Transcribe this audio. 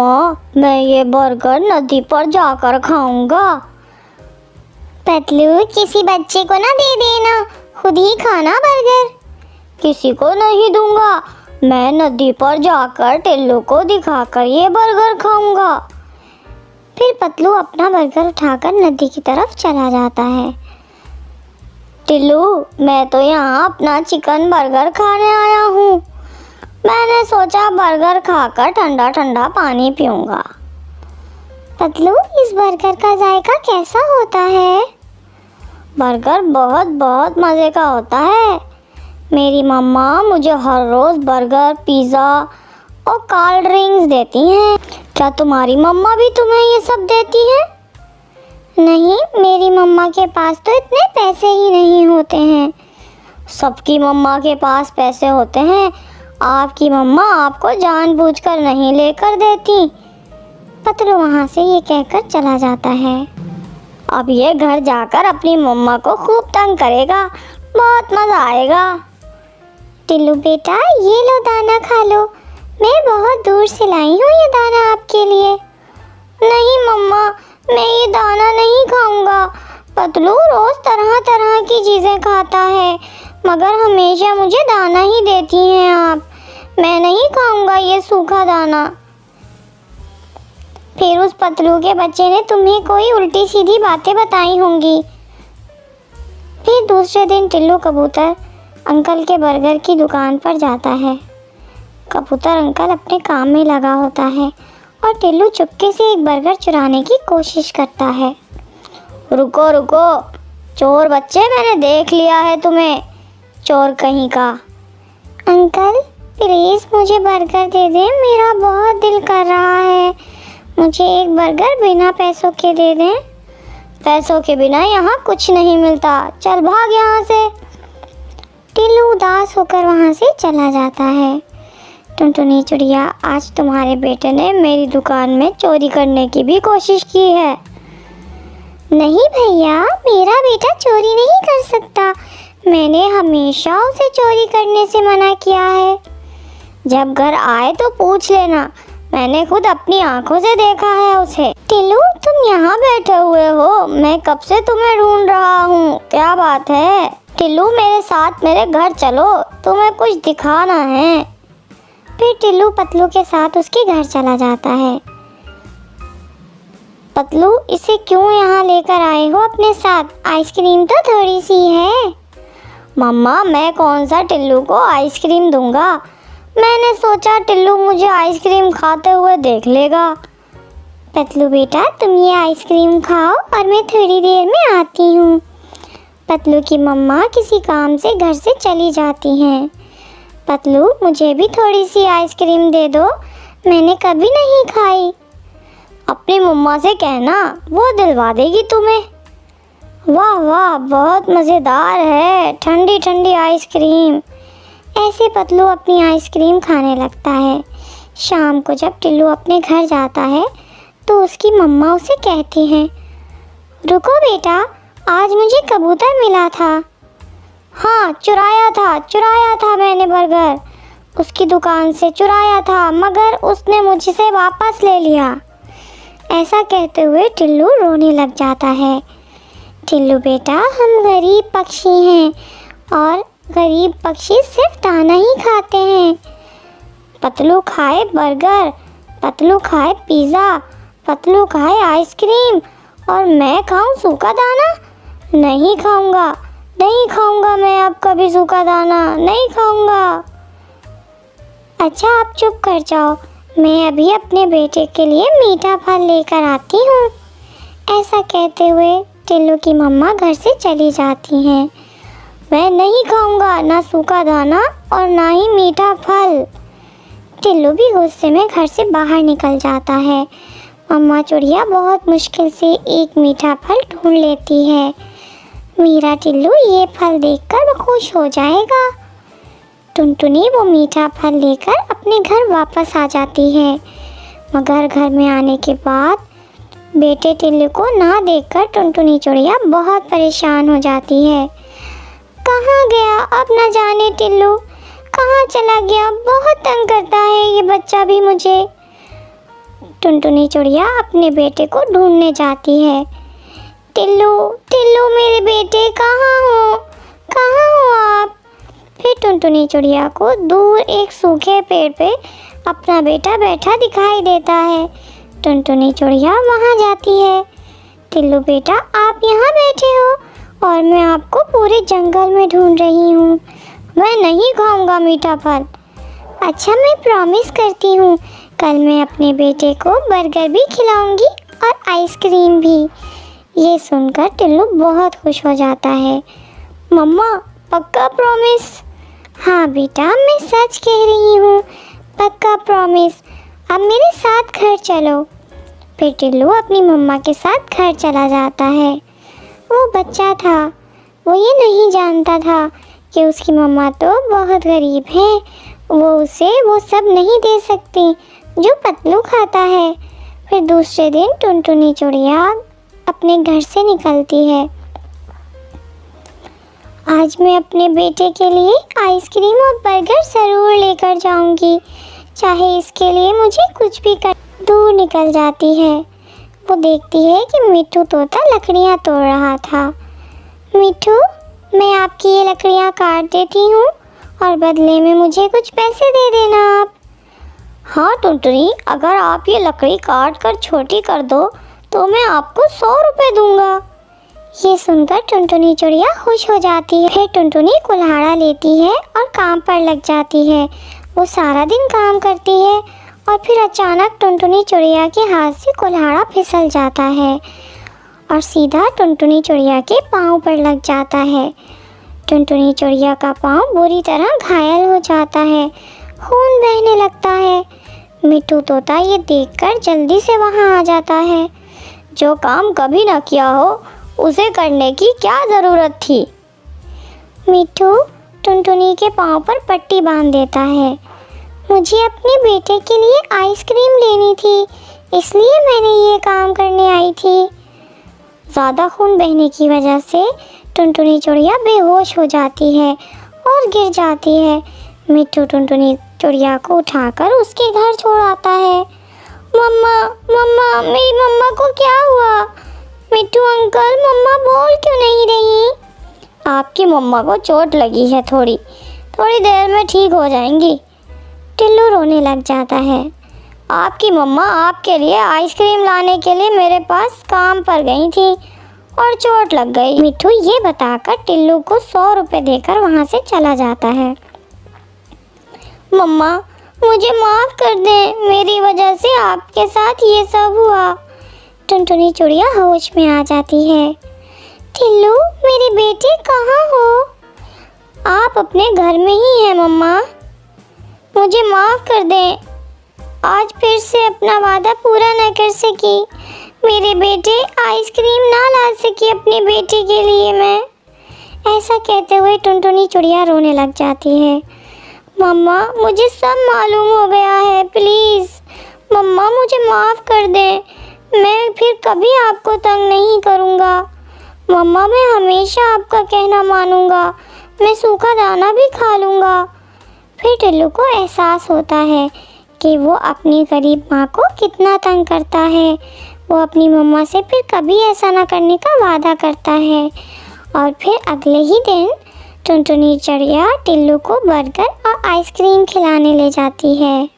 मम्मा, मैं ये बर्गर नदी पर जाकर खाऊंगा। पतलू, किसी बच्चे को ना दे देना, खुद ही खाना बर्गर। किसी को नहीं दूंगा, मैं नदी पर जाकर टिल्लू को दिखाकर ये बर्गर खाऊंगा। फिर पतलू अपना बर्गर उठाकर नदी की तरफ चला जाता है। टिल्लू, मैं तो यहाँ अपना चिकन बर्गर खाने आया हूँ। मैंने सोचा बर्गर खाकर ठंडा ठंडा पानी पीऊंगा। पतलू, इस बर्गर का जायका कैसा होता है? बर्गर बहुत बहुत मज़े का होता है। मेरी मम्मा मुझे हर रोज़ बर्गर, पिज़्ज़ा और कोल्ड ड्रिंक्स देती हैं। क्या तुम्हारी मम्मा भी तुम्हें ये सब देती है? नहीं, मेरी मम्मा के पास तो इतने पैसे ही नहीं होते हैं। सबकी मम्मा के पास पैसे होते हैं, आपकी मम्मा आपको जानबूझकर नहीं लेकर देती। पतलू वहाँ से ये कहकर चला जाता है। अब ये घर जाकर अपनी मम्मा को खूब तंग करेगा, बहुत मज़ा आएगा। टिल्लू बेटा, ये लो दाना खा लो, मैं बहुत दूर से लाई हूँ ये दाना आपके लिए। नहीं मम्मा, मैं ये दाना नहीं खाऊंगा। पतलू रोज़ तरह तरह की चीज़ें खाता है, मगर हमेशा मुझे दाना ही देती हैं आप। मैं नहीं खाऊंगा ये सूखा दाना। फिर उस पतलू के बच्चे ने तुम्हें कोई उल्टी सीधी बातें बताई होंगी। फिर दूसरे दिन टिल्लू कबूतर अंकल के बर्गर की दुकान पर जाता है। कबूतर अंकल अपने काम में लगा होता है और टिल्लू चुपके से एक बर्गर चुराने की कोशिश करता है। रुको रुको, चोर बच्चे, मैंने देख लिया है तुम्हें, चोर कहीं का। अंकल प्लीज़ मुझे बर्गर दे दें, मेरा बहुत दिल कर रहा है। मुझे एक बर्गर बिना पैसों के दे दें। पैसों के बिना यहाँ कुछ नहीं मिलता, चल भाग यहाँ से। टिल्लू उदास होकर वहाँ से चला जाता है। टुनटुनी चिड़िया, आज तुम्हारे बेटे ने मेरी दुकान में चोरी करने की भी कोशिश की है। नहीं भैया, मेरा बेटा चोरी नहीं कर सकता। मैंने हमेशा उसे चोरी करने से मना किया है। जब घर आए तो पूछ लेना, मैंने खुद अपनी आंखों से देखा है उसे। टिल्लू, तुम यहाँ बैठे हुए हो, मैं कब से तुम्हें ढूंढ रहा हूँ, क्या बात है? टिल्लू मेरे साथ मेरे घर चलो, तुम्हें कुछ दिखाना है। फिर टिल्लू पतलू के साथ उसके घर चला जाता है। पतलू, इसे क्यों यहाँ लेकर आए हो अपने साथ? आइसक्रीम तो थोड़ी सी है। मम्मा, मैं कौन सा टिल्लू को आइसक्रीम दूंगा? मैंने सोचा टिल्लू मुझे आइसक्रीम खाते हुए देख लेगा। पतलू बेटा, तुम ये आइसक्रीम खाओ और मैं थोड़ी देर में आती हूँ। पतलू की मम्मा किसी काम से घर से चली जाती हैं। पतलू, मुझे भी थोड़ी सी आइसक्रीम दे दो, मैंने कभी नहीं खाई। अपनी मम्मा से कहना, वो दिलवा देगी तुम्हें। वाह वाह, बहुत मज़ेदार है, ठंडी ठंडी आइसक्रीम। ऐसे पतलू अपनी आइसक्रीम खाने लगता है। शाम को जब टिल्लू अपने घर जाता है तो उसकी मम्मा उसे कहती हैं, रुको बेटा, आज मुझे कबूतर मिला था। हाँ, चुराया था मैंने बर्गर, उसकी दुकान से चुराया था, मगर उसने मुझसे वापस ले लिया। ऐसा कहते हुए टिल्लू रोने लग जाता है। टिल्लू बेटा, हम गरीब पक्षी हैं और गरीब पक्षी सिर्फ दाना ही खाते हैं। पतलू खाए बर्गर, पतलू खाए पिज़्ज़ा, पतलू खाए आइसक्रीम, और मैं खाऊं सूखा दाना? नहीं खाऊंगा मैं अब कभी सूखा दाना, नहीं खाऊंगा। अच्छा, आप चुप कर जाओ, मैं अभी अपने बेटे के लिए मीठा फल लेकर आती हूँ। ऐसा कहते हुए टिल्लू की मम्मा घर से चली जाती हैं। मैं नहीं खाऊंगा ना सूखा दाना और ना ही मीठा फल। टिल्लू भी गुस्से में घर से बाहर निकल जाता है। मम्मा चिड़िया बहुत मुश्किल से एक मीठा फल ढूंढ लेती है। मेरा टिल्लू ये फल देखकर खुश हो जाएगा। टुनटुनी वो मीठा फल लेकर अपने घर वापस आ जाती है, मगर घर में आने के बाद बेटे टिल्लू को ना देखकर टुनटुनी चिड़िया बहुत परेशान हो जाती है। कहाँ गया अब न जाने टिल्लू, कहाँ चला गया? बहुत तंग करता है ये बच्चा भी मुझे। टुनटुनी चिड़िया अपने बेटे को ढूंढने जाती है। टिल्लू टिल्लू मेरे बेटे कहाँ हो आप? फिर टुनटुनी चिड़िया को दूर एक सूखे पेड़ पे अपना बेटा बैठा दिखाई देता है। टुनटुनी चिड़िया वहाँ जाती है। टिल्लू बेटा आप यहाँ बैठे हो और मैं आपको पूरे जंगल में ढूंढ रही हूँ। मैं नहीं खाऊंगा मीठा फल। अच्छा मैं प्रॉमिस करती हूँ कल मैं अपने बेटे को बर्गर भी खिलाऊंगी और आइसक्रीम भी। ये सुनकर टिल्लू बहुत खुश हो जाता है। मम्मा पक्का प्रॉमिस? हाँ बेटा मैं सच कह रही हूँ, पक्का प्रॉमिस। अब मेरे साथ घर चलो। फिर टिल्लू अपनी मम्मा के साथ घर चला जाता है। वो बच्चा था, वो ये नहीं जानता था कि उसकी मम्मा तो बहुत गरीब है, वो उसे वो सब नहीं दे सकती जो पतलू खाता है। फिर दूसरे दिन टुनटुनी चिड़िया अपने घर से निकलती है। आज मैं अपने बेटे के लिए आइसक्रीम और बर्गर ज़रूर लेकर जाऊंगी, चाहे इसके लिए मुझे कुछ भी कर। दूर निकल जाती है। वो देखती है कि मिट्ठू तोता लकड़ियाँ तोड़ रहा था। मिट्ठू मैं आपकी ये लकड़ियाँ काट देती हूँ और बदले में मुझे कुछ पैसे दे देना आप। हाँ टुनटुनी, अगर आप ये लकड़ी काट कर छोटी कर दो तो मैं आपको 100 रुपये दूंगा। ये सुनकर टुनटुनी चिड़िया खुश हो जाती है। फिर टुनटुनी कुल्हाड़ा लेती है और काम पर लग जाती है। वो सारा दिन काम करती है और फिर अचानक टुनटुनी चिड़िया के हाथ से कुल्हाड़ा फिसल जाता है और सीधा टुनटुनी चिड़िया के पाँव पर लग जाता है। टुनटुनी चिड़िया का पाँव बुरी तरह घायल हो जाता है, खून बहने लगता है। मिट्ठू तोता ये देखकर जल्दी से वहाँ आ जाता है। जो काम कभी ना किया हो उसे करने की क्या ज़रूरत थी? मिट्ठू टुनटुनी के पाँव पर पट्टी बांध देता है। मुझे अपने बेटे के लिए आइसक्रीम लेनी थी, इसलिए मैंने ये काम करने आई थी। ज़्यादा खून बहने की वजह से टुनटुनी चिड़िया बेहोश हो जाती है और गिर जाती है। मिट्ठू टुनटुनी चिड़िया को उठाकर उसके घर छोड़ आता है। मम्मा मम्मा मेरी मम्मा को क्या हुआ? मिट्ठू अंकल मम्मा बोल क्यों नहीं रही? आपकी मम्मा को चोट लगी है, थोड़ी देर में ठीक हो जाएंगी। टिल्लू रोने लग जाता है। आपकी मम्मा आपके लिए आइसक्रीम लाने के लिए मेरे पास काम पर गई थी और चोट लग गई। मिट्ठू ये बताकर टिल्लू को 100 रुपये देकर वहाँ से चला जाता है। मम्मा मुझे माफ़ कर दें, मेरी वजह से आपके साथ ये सब हुआ। टुनटुनी चिड़िया होश में आ जाती है। टिल्लू मेरे बेटे कहाँ हो? आप अपने घर में ही हैं मम्मा, मुझे माफ़ कर दें। आज फिर से अपना वादा पूरा न कर सकी, मेरे बेटे आइसक्रीम ना ला सकी अपने बेटे के लिए मैं। ऐसा कहते हुए टुनटुनी चिड़िया रोने लग जाती है। मम्मा मुझे सब मालूम हो गया है, प्लीज़ मम्मा मुझे माफ़ कर दें, मैं फिर कभी आपको तंग नहीं करूँगा। मम्मा मैं हमेशा आपका कहना मानूँगा, मैं सूखा दाना भी खा लूँगा। फिर टिल्लू को एहसास होता है कि वो अपनी गरीब माँ को कितना तंग करता है। वो अपनी मम्मा से फिर कभी ऐसा ना करने का वादा करता है और फिर अगले ही दिन टुनटुनी चिड़िया टिल्लू को बर्गर और आइसक्रीम खिलाने ले जाती है।